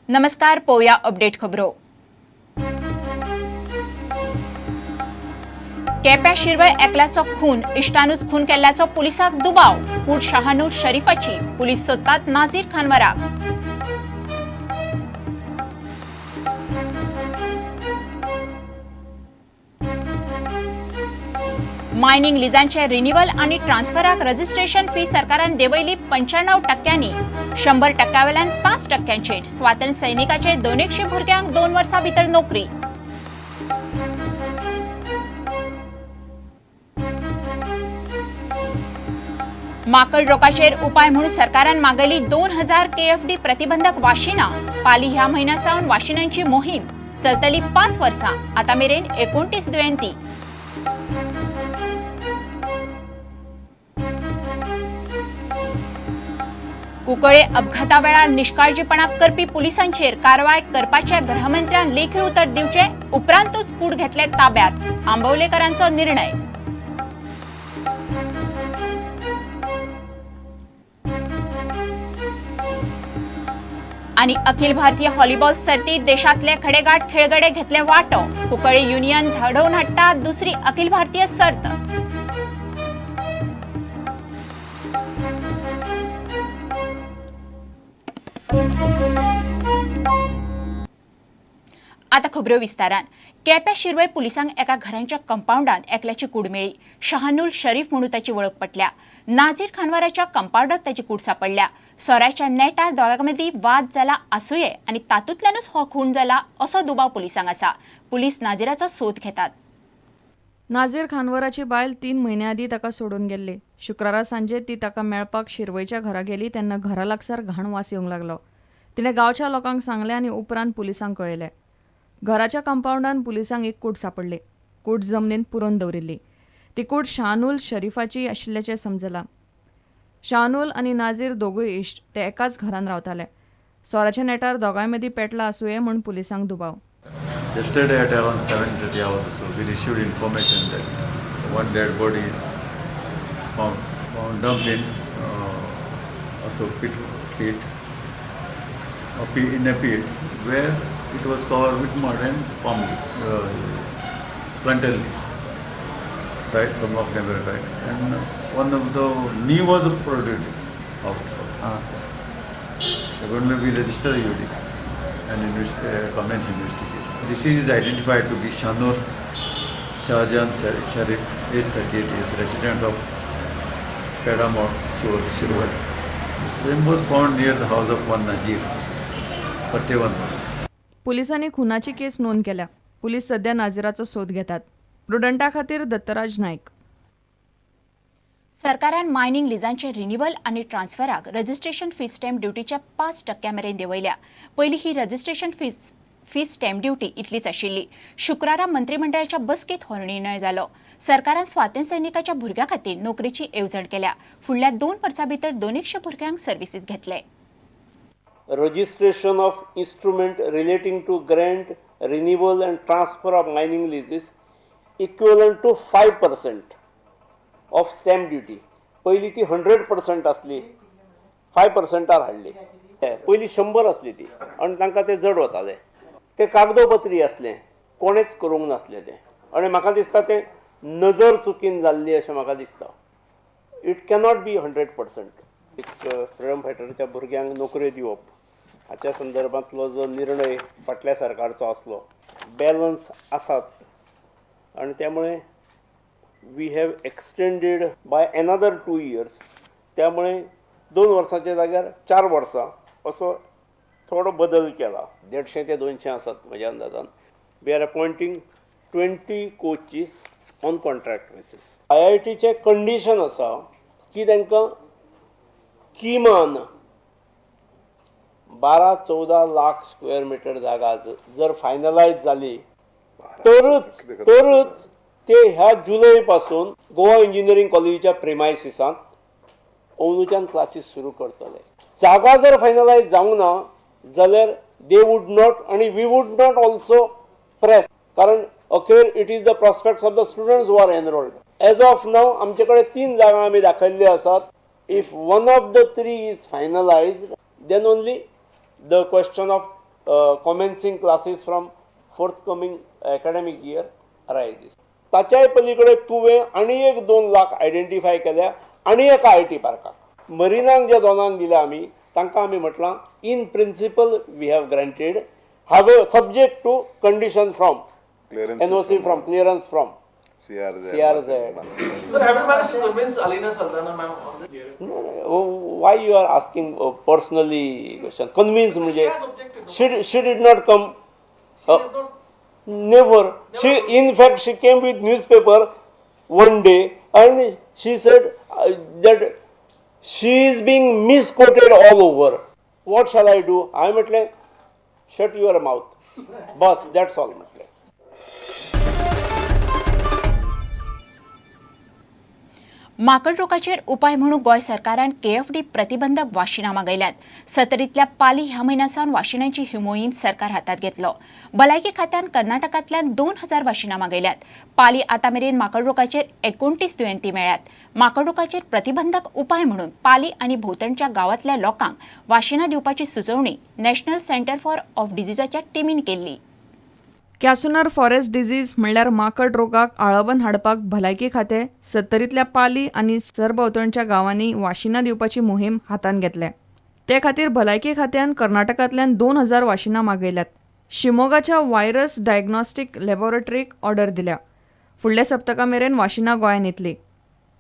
नमस्कार, पोया अपडेट खबरो. केप्यां शिरवय एकल्याचो खून, इश्टानूच खून केल्ल्याचो पुलिसाक दुबाव. कूड शहानूर शरीफाची पुलिस सोदतात नाझीर खानवाराक. मायनिंग लिजांचे रिन्युअल आणि ट्रान्सफराक रजिस्ट्रेशन फी सरकारान देवयली 95%. 100% वेल्यान 5%. स्वातंत्र्य सैनिकाचे 200 भुरग्यांक 2 वर्सां भितर नोकरी. माकड रोगाचेर उपाय म्हणून सरकारान मागयली 2000 KFD प्रतिबंधक वाशिनां. पाली ह्या म्हयन्या सावन वाशिनांची मोहीम चलतली 5 वर्सां. आता मेरेन 29 दुयेंती. कुंकळे अपघाता वेळार निश्काळजीपणा करपी पुलिसांचेर कारवाय करपाचे गृहमंत्र्यान लेखी उतर दिवचे उपरांतूच कूड घेतले ताब्यात. आंबवलेकरांचो निर्णय. आणि अखिल भारतीय व्हॉलीबॉल सर्तीत देशातले खडेगाठ खेळगडे घेतले वांटो. कुंकळे युनियन घडोवन हाडटा दुसरी अखिल भारतीय सर्त. आता खबरो विस्तारान. केप्यां शिरवय पुलिसांक एका घरांच्या कंपाऊंडात एकल्याची कूड मेळ्ळी. शहानूर शरीफ म्हणून ताची वळख पटल्या. नाझीर खानवाराच्या कंपाऊंडात ताची कूड सापडल्या. सोऱ्याच्या नेटार दोगांमदीं वाद जाला आसूये आनी तातूंतल्यानूच हो खून जाला असो दुबाव पुलिसांक आसा. पुलीस नाझीराचो सोद घेतात. नाझीर खानवाराची बायल 3 म्हयन्यां आदीं ताका सोडून गेल्ली. शुक्रारा सांजे ती ताका मेळपाक शिरवयच्या घरा गेली तेन्ना घरा लागसार घाण वास येवंक लागलो. तिणें गांवच्या लोकांक सांगलें आनी उपरांत पुलिसांक कळयलें. घराच्या कंपाऊंडान पुलिसांक एक कूड सापडली. कूड जमनीन पुरोवन दवरिल्ली. ती कूड शहानूल शरीफाची आशिल्ल्याचें समजलां. शहानूल आनी नाझीर दोगूय इश्ट ते एकाच घरान रावताले. सोराच्या नेटार दोगांय मदीं पेटला आसूये म्हूण पुलिसांक दुबाव. Yesterday at around 7:30 hours or so, we received information that one dead body is found dumped in in a pit where it was covered with mud and plantain leaves. Right, some of them were right, and one of the knee was protruded out. Accordingly, we register a UD and commence investigation. This is identified to be Shanur Shahjahan Sharif, age 38 years, resident of Pedamore, Shirwal. The same was found near the house of one Nazir, Patewan. पुलिसांनी खुनाची केस नोंद केल्या. Police सध्या नाझीराचो सोद घेतात. प्रुडंटा खातीर दत्तराज नायक. सरकारान mining लिजांचे renewal आणि ट्रान्सफराक registration fee stamp ड्युटीच्या 5% मेरेन देवयल्या. पयलीं ही रजिस्ट्रेशन फी स्टॅम्प ड्युटी इतलीच आशिल्ली. शुक्रारा मंत्रिमंडळाच्या बसकेत हो निर्णय जालो. सरकारान स्वातंत्र्य सैनिकाच्या भुरग्यां खातीर नोकरेची येवजण केल्या. फुडल्या 2 वर्सां भितर 200 भुरग्यांक सर्विसीत घेतले. Registration of instrument relating to grant, renewal and transfer of mining leases equivalent to 5% of stamp duty. पहिली ती 100% असली, 5% हाडली. पहिली 100 असली ती आणि तांकां ते जड वताले. ते कागदोपत्री असले, कोणेच करूंक नासले ते. आणि म्हाका दिसता ते नजर चुकीन जाल्ली अशें म्हाका दिसता. It cannot be 100%. एक फ्रीडम फायटरच्या भुरग्यांक नोकऱ्यो दिवप हाच्या संदर्भांतलो जो निर्णय फाटल्या सरकारचो आसलो, बॅलन्स आसात आणि त्यामुळे we have extended by another 2 years. त्यामुळे 2 वर्सांच्या जाग्यार 4 वर्सां असो थोडो बदल केला. 150 ते 200 आसात म्हज्या अंदाजान. We are appointing 20 coaches on contract basis. IITचे कंडिशन आसा की तांकां किमान 12-14 लाख स्क्वेअर मीटर जागा जर फायनलायज जाली तरच ते ह्या जुलै पासून गोवा इंजिनियरिंग कॉलेजीच्या प्रेमायसिसांत अंदूच्यान क्लासीस सुरू करतले. जागा जर फायनलायज जावंक ना जाल्यार दे वूड नॉट आणि we would not also press, कारण अखेर it is the prospects of the students who are enrolled. As of now आमचे कडेन 3 जागा आमी दाखयल्ल्यो आसात. If one of the 3 is finalized, then only the question of commencing classes from forthcoming academic year arises. ताच्याय पलीकडे तुवें आनी एक 2 lakh identify केल्या आनी एका IT पार्काक मरिनाक जे दोनांक दिल्या आमी तांकां आमी म्हटलां in principle we have granted हावे subject to condition from NOC from clearance from CRZ. Sir, have you managed to convince Alina Saldana ma'am on this? No, why you are asking personally question? Convince मुझे. She did not come. Never. She in fact she came with newspaper one day and she said that she is being misquoted all over. What shall I do? I म्हटले shut your mouth. Bas, that's all म्हटले. माकड रोगाचेर उपाय म्हणून गोंय सरकारान KFD प्रतिबंधक वाशिनां मागयल्यात. सत्तरींतल्या पाली ह्या म्हयन्यासावन वाशिनांची ही मोहीम सरकार हातांत घेतलो. भलायकी खात्यान कर्नाटकांतल्यान 2000 वाशिनां मागयल्यात. पाली आतां मेरेन माकड रोगाचेर 29 दुयेंती मेळ्ळ्यात. माकड रोगाचेर प्रतिबंधक उपाय म्हणून पाली आनी भोंवतणच्या गांवांतल्या लोकांक वाशिनां दिवपाची सुचोवणी नॅशनल सेंटर फॉर ऑफ डिजीजाच्या टिमीन केल्ली. कॅसुनर फॉरेस्ट डिजीज म्हणल्यार माकड रोगाक आळाबंद हाडपाक भलायकी खातें सत्तरींतल्या पाली आनी सरभोंवतणच्या गांवांनी वाशिनां दिवपाची मोहीम हातांत घेतल्या. ते खातीर भलायकी खात्यान कर्नाटकांतल्यान 2000 वाशिनां मागयल्यात. शिमोगाच्या व्हायरस डायग्नोस्टीक लॅबॉरेटरीक ऑर्डर दिल्या. फुडल्या सप्तका मेरेन वाशिनां गोंयांत येतली.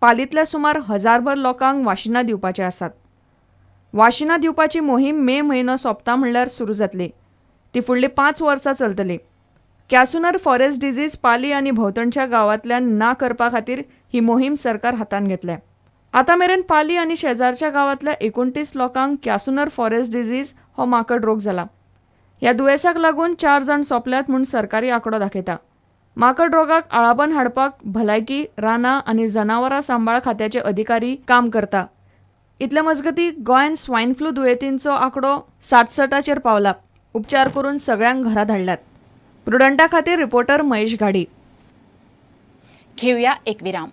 पालींतल्या सुमार 1000भर लोकांक वाशिनां दिवपाचे आसात. वाशिनां दिवपाची मोहीम मे म्हयनो सोंपता म्हणल्यार सुरू जातली. ती फुडलीं 5 वर्सां चलतली. कॅसुनर फॉरेस्ट डिजीज पाली आनी भोंवतणच्या गांवांतल्यान ना करपा खातीर ही मोहीम सरकार हातांत घेतल्या. आतां मेरेन पाली आनी शेजारच्या गांवांतल्या 29 लोकांक कॅसुनर फॉरेस्ट डिजीज हो माकड रोग जाला. ह्या दुयेंसाक लागून 4 जाण सोंपल्यात म्हूण सरकारी आंकडो दाखयता. माकड रोगाक आळाबंद हाडपाक भलायकी, रानां आनी जनावरां सांबाळ खात्याचे अधिकारी काम करता. इतले मजगतीं गोंयांत स्वायन फ्लू दुयेंतींचो आंकडो 67चेर पावला. उपचार करून सगळ्यांक घरा धाडल्यात. प्रुडंटा खातीर रिपोर्टर महेश घाडी. घेवया एक विराम.